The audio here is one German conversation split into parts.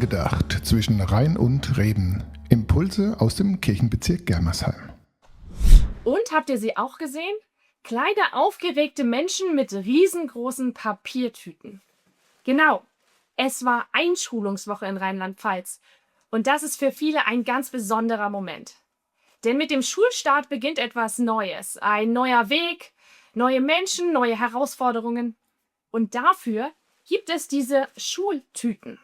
Angedacht zwischen Rhein und Reden. Impulse aus dem Kirchenbezirk Germersheim. Und habt ihr sie auch gesehen? Kleine aufgeregte Menschen mit riesengroßen Papiertüten. Genau, es war Einschulungswoche in Rheinland-Pfalz. Und das ist für viele ein ganz besonderer Moment. Denn mit dem Schulstart beginnt etwas Neues. Ein neuer Weg, neue Menschen, neue Herausforderungen. Und dafür gibt es diese Schultüten.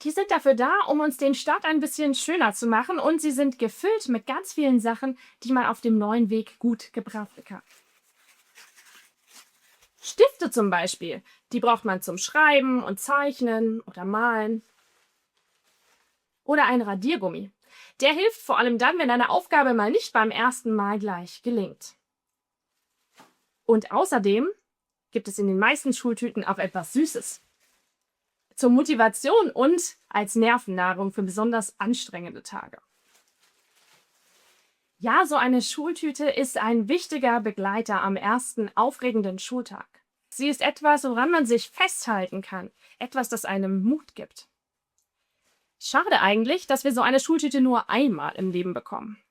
Die sind dafür da, um uns den Start ein bisschen schöner zu machen, und sie sind gefüllt mit ganz vielen Sachen, die man auf dem neuen Weg gut gebrauchen kann. Stifte zum Beispiel, die braucht man zum Schreiben und Zeichnen oder Malen. Oder ein Radiergummi. Der hilft vor allem dann, wenn eine Aufgabe mal nicht beim ersten Mal gleich gelingt. Und außerdem gibt es in den meisten Schultüten auch etwas Süßes. Zur Motivation und als Nervennahrung für besonders anstrengende Tage. Ja, so eine Schultüte ist ein wichtiger Begleiter am ersten aufregenden Schultag. Sie ist etwas, woran man sich festhalten kann, etwas, das einem Mut gibt. Schade eigentlich, dass wir so eine Schultüte nur einmal im Leben bekommen.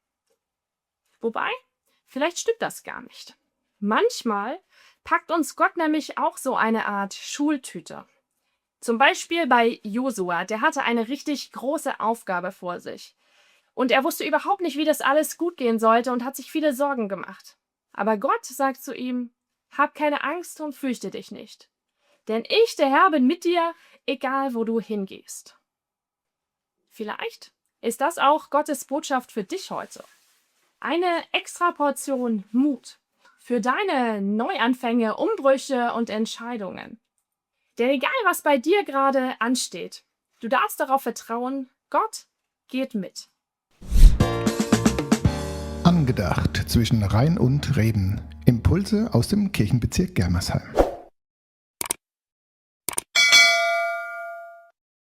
Wobei, vielleicht stimmt das gar nicht. Manchmal packt uns Gott nämlich auch so eine Art Schultüte. Zum Beispiel bei Josua, der hatte eine richtig große Aufgabe vor sich. Und er wusste überhaupt nicht, wie das alles gut gehen sollte und hat sich viele Sorgen gemacht. Aber Gott sagt zu ihm: Hab keine Angst und fürchte dich nicht. Denn ich, der Herr, bin mit dir, egal wo du hingehst. Vielleicht ist das auch Gottes Botschaft für dich heute. Eine extra Portion Mut für deine Neuanfänge, Umbrüche und Entscheidungen. Denn egal, was bei dir gerade ansteht, du darfst darauf vertrauen, Gott geht mit. Angedacht zwischen Rhein und Reden. Impulse aus dem Kirchenbezirk Germersheim.